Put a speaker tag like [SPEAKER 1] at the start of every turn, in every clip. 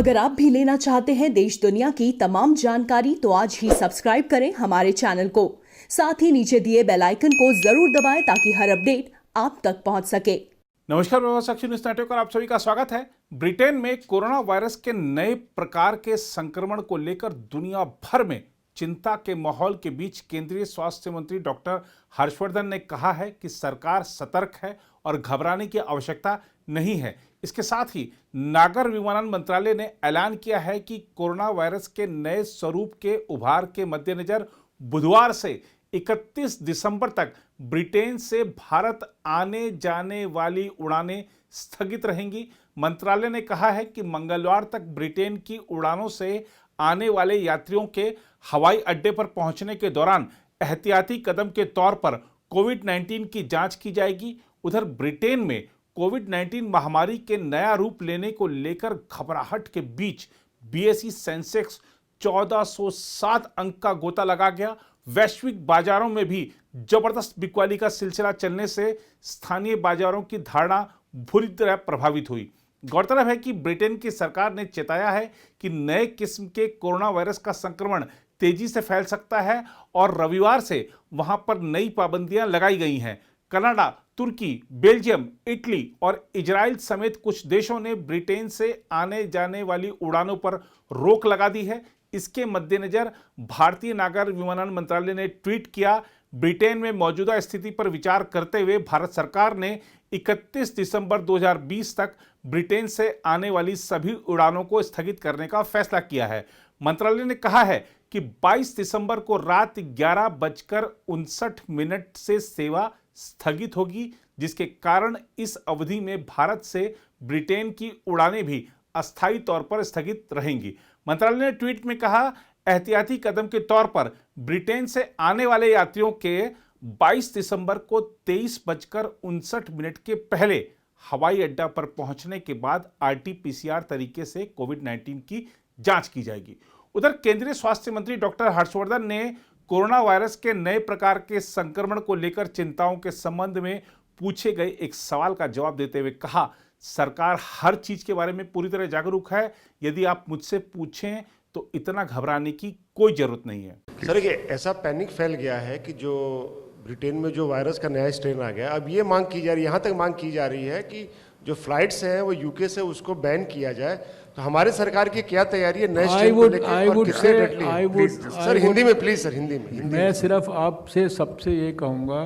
[SPEAKER 1] अगर आप भी लेना चाहते हैं देश दुनिया की तमाम जानकारी तो आज ही सब्सक्राइब करें हमारे चैनल को। साथ ही नीचे दिए बेल आइकन को जरूर दबाएं ताकि हर अपडेट आप तक पहुंच सके।
[SPEAKER 2] नमस्कार, मैं साक्षी न्यूज नेटवर्क और आप सभी का स्वागत है। ब्रिटेन में कोरोना वायरस के नए प्रकार के संक्रमण को लेकर दुनिया भर में चिंता के माहौल के बीच केंद्रीय स्वास्थ्य मंत्री डॉक्टर हर्षवर्धन ने कहा है कि सरकार सतर्क है और घबराने की आवश्यकता नहीं है। इसके साथ ही नागर विमानन मंत्रालय ने ऐलान किया है कि कोरोना वायरस के नए स्वरूप के उभार के मद्देनजर बुधवार से 31 दिसंबर तक ब्रिटेन से भारत आने जाने वाली उड़ानें स्थगित रहेंगी। मंत्रालय ने कहा है कि मंगलवार तक ब्रिटेन की उड़ानों से आने वाले यात्रियों के हवाई अड्डे पर पहुंचने के दौरान एहतियाती कदम के तौर पर कोविड-19 की जांच की जाएगी। उधर ब्रिटेन में कोविड-19 महामारी के नया रूप लेने को लेकर घबराहट के बीच बीएसई सेंसेक्स 1407 अंक का गोता लगा गया। वैश्विक बाजारों में भी जबरदस्त बिकवाली का सिलसिला चलने से स्थानीय बाजारों की धारणा बुरी तरह प्रभावित हुई। गौरतलब है कि ब्रिटेन की सरकार ने चेताया है कि नए किस्म के कोरोना वायरस का संक्रमण तेजी से फैल सकता है और रविवार से वहां पर नई पाबंदियां लगाई गई हैं। कनाडा, तुर्की, बेल्जियम, इटली और इजराइल समेत कुछ देशों ने ब्रिटेन से आने जाने वाली उड़ानों पर रोक लगा दी है। इसके मद्देनजर भारतीय नागर विमानन मंत्रालय ने ट्वीट किया, ब्रिटेन में मौजूदा स्थिति पर विचार करते हुए भारत सरकार ने 31 दिसंबर 2020 तक ब्रिटेन से आने वाली सभी उड़ानों को स्थगित करने का फैसला किया है। मंत्रालय ने कहा है कि 22 दिसंबर को रात 11:59 से सेवा स्थगित होगी, जिसके कारण इस अवधि में भारत से ब्रिटेन की उड़ानें भी अस्थायी तौर पर स्थगित रहेंगी। मंत्रालय ने ट्वीट में कहा, एहतियाती कदम के तौर पर ब्रिटेन से आने वाले यात्रियों के 22 दिसंबर को 23:59 के पहले हवाई अड्डा पर पहुंचने के बाद आरटी-पीसीआर तरीके से कोविड-19 की जांच की जाएगी। उधर केंद्रीय स्वास्थ्य मंत्री डॉक्टर हर्षवर्धन ने कोरोना वायरस के नए प्रकार के संक्रमण को लेकर चिंताओं के संबंध में पूछे गए एक सवाल का जवाब देते हुए कहा, सरकार हर चीज के बारे में पूरी तरह जागरूक है। यदि आप मुझसे पूछें तो इतना घबराने की कोई जरूरत नहीं है।
[SPEAKER 3] सर, ये ऐसा पैनिक फैल गया है कि जो ब्रिटेन में जो वायरस का नया स्ट्रेन आ गया, अब ये मांग की जा रही है, यहाँ तक मांग की जा रही है कि जो फ्लाइट्स हैं वो यूके से उसको बैन किया जाए। तो हमारी सरकार की क्या तैयारी है नए स्ट्रेन को लेकर और कितने डेडली है? सर हिंदी में प्लीज, सर हिंदी में।
[SPEAKER 4] मैं सिर्फ आपसे सबसे ये कहूँगा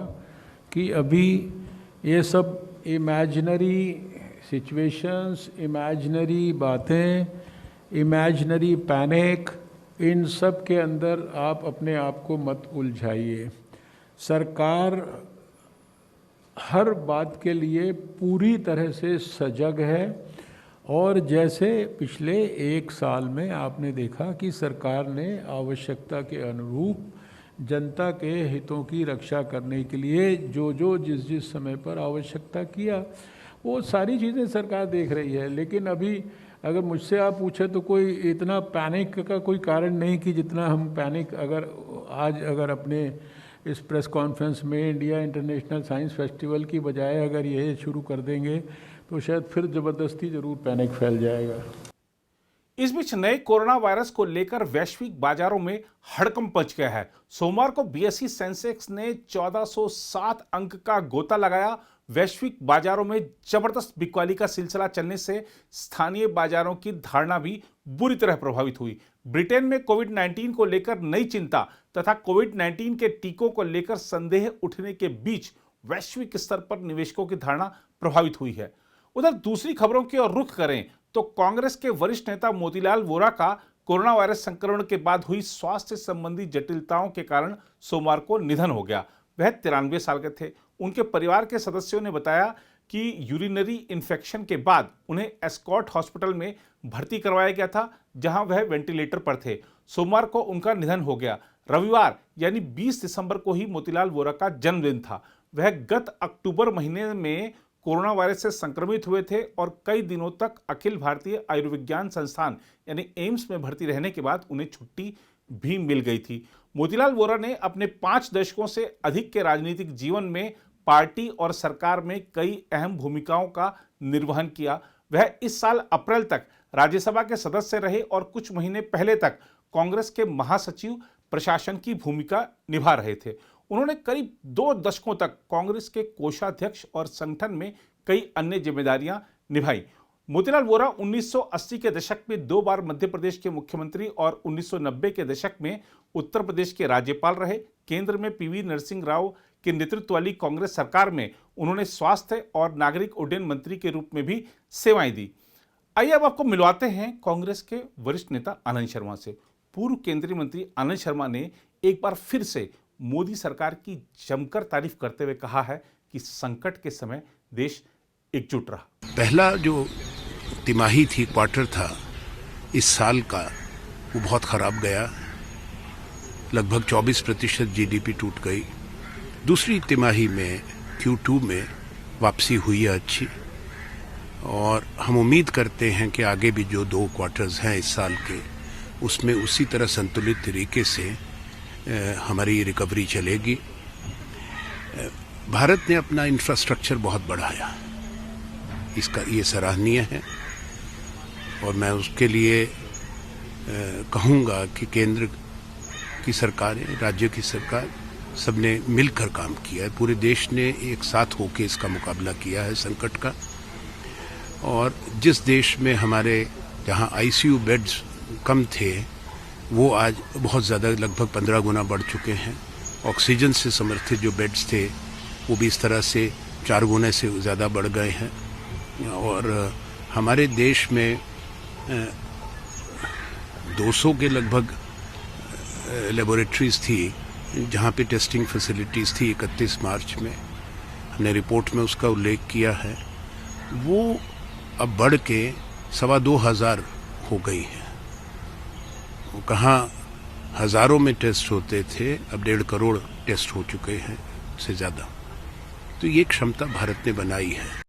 [SPEAKER 4] कि अभी ये सब इमेजिनरी सिचुएशंस, इमेजिनरी बातें, इमेजिनरी पैनिक, इन सब के अंदर आप अपने आप को मत उलझाइए। सरकार हर बात के लिए पूरी तरह से सजग है और जैसे पिछले 1 साल में आपने देखा कि सरकार ने आवश्यकता के अनुरूप जनता के हितों की रक्षा करने के लिए जो जिस समय पर आवश्यकता किया, वो सारी चीज़ें सरकार देख रही है। लेकिन अभी अगर मुझसे आप पूछे तो कोई इतना पैनिक का कोई कारण नहीं कि जितना हम पैनिक अगर अपने इस प्रेस कॉन्फ्रेंस में इंडिया इंटरनेशनल साइंस फेस्टिवल की बजाय अगर ये शुरू कर देंगे तो शायद फिर ज़बरदस्ती ज़रूर पैनिक फैल जाएगा।
[SPEAKER 2] इस बीच नए कोरोना वायरस को लेकर वैश्विक बाजारों में हड़कंप मच गया है। सोमवार को बीएसई सेंसेक्स ने 1407 अंक का गोता लगाया। वैश्विक बाजारों में जबरदस्त बिकवाली का सिलसिला चलने से स्थानीय बाजारों की धारणा भी बुरी तरह प्रभावित हुई। ब्रिटेन में कोविड-19 को लेकर नई चिंता तथा कोविड-19 के टीकों को लेकर संदेह उठने के बीच वैश्विक स्तर पर निवेशकों की धारणा प्रभावित हुई है। उधर दूसरी खबरों की ओर रुख करें तो कांग्रेस के वरिष्ठ नेता मोतीलाल वोरा का कोरोना वायरस संक्रमण के बाद हुई स्वास्थ्य संबंधी जटिलताओं के कारण सोमवार को निधन हो गया। वह 93 साल के थे। उनके परिवार के सदस्यों ने बताया कि यूरिनरी इन्फेक्शन के बाद उन्हें एस्कॉट हॉस्पिटल में भर्ती करवाया गया था, जहां वह वेंटिलेटर पर थे। सोमवार को उनका निधन हो गया। रविवार यानी 20 दिसंबर को ही मोतीलाल वोरा का जन्मदिन था। वह गत अक्टूबर महीने में कोरोना वायरस से संक्रमित हुए थे और कई दिनों तक अखिल भारतीय आयुर्विज्ञान संस्थान यानी एम्स में भर्ती रहने के बाद उन्हें छुट्टी भी मिल गई थी। मोतीलाल वोरा ने अपने 5 दशकों से अधिक के राजनीतिक जीवन में पार्टी और सरकार में कई अहम भूमिकाओं का निर्वहन किया। वह इस साल अप्रैल तक राज्यसभा के सदस्य रहे और कुछ महीने पहले तक कांग्रेस के महासचिव प्रशासन की भूमिका निभा रहे थे। उन्होंने करीब 2 दशकों तक कांग्रेस के कोषाध्यक्ष और संगठन में कई अन्य जिम्मेदारियां निभाई। मोतीलाल वोरा 1980 के दशक में 2 बार मध्य प्रदेश के मुख्यमंत्री और 1990 के दशक में उत्तर प्रदेश के राज्यपाल रहे। केंद्र में पीवी नरसिंह राव के नेतृत्व वाली कांग्रेस सरकार में उन्होंने स्वास्थ्य और नागरिक उड्डयन मंत्री के रूप में भी सेवाएं दी। आइए अब आपको मिलवाते हैं कांग्रेस के वरिष्ठ नेता आनंद शर्मा से। पूर्व केंद्रीय मंत्री आनंद शर्मा ने एक बार फिर से मोदी सरकार की जमकर तारीफ करते हुए कहा है कि संकट के समय देश एकजुट रहा।
[SPEAKER 5] पहला जो तिमाही थी, क्वार्टर था इस साल का, वो बहुत खराब गया। लगभग 24% जीडीपी टूट गई। दूसरी तिमाही में Q2 में वापसी हुई है अच्छी, और हम उम्मीद करते हैं कि आगे भी जो 2 क्वार्टर्स हैं इस साल के, उसमें उसी तरह संतुलित तरीके से हमारी रिकवरी चलेगी। भारत ने अपना इंफ्रास्ट्रक्चर बहुत बढ़ाया, इसका ये सराहनीय है, और मैं उसके लिए कहूँगा कि केंद्र की सरकारें, राज्य की सरकार, सबने मिलकर काम किया है। पूरे देश ने एक साथ होकर इसका मुकाबला किया है संकट का। और जिस देश में हमारे जहाँ ICU बेड्स कम थे, वो आज बहुत ज़्यादा, लगभग 15 गुना बढ़ चुके हैं। ऑक्सीजन से समर्थित जो बेड्स थे वो भी इस तरह से 4 गुने से ज़्यादा बढ़ गए हैं। और हमारे देश में 200 के लगभग लेबोरेटरीज थी जहाँ पे टेस्टिंग फैसिलिटीज़ थी 31 मार्च में। हमने रिपोर्ट में उसका उल्लेख किया है। वो अब बढ़ के 2,2500 हो गई है। वो कहाँ हज़ारों में टेस्ट होते थे, अब 1.5 करोड़ टेस्ट हो चुके हैं, से ज़्यादा। तो ये क्षमता भारत ने बनाई है।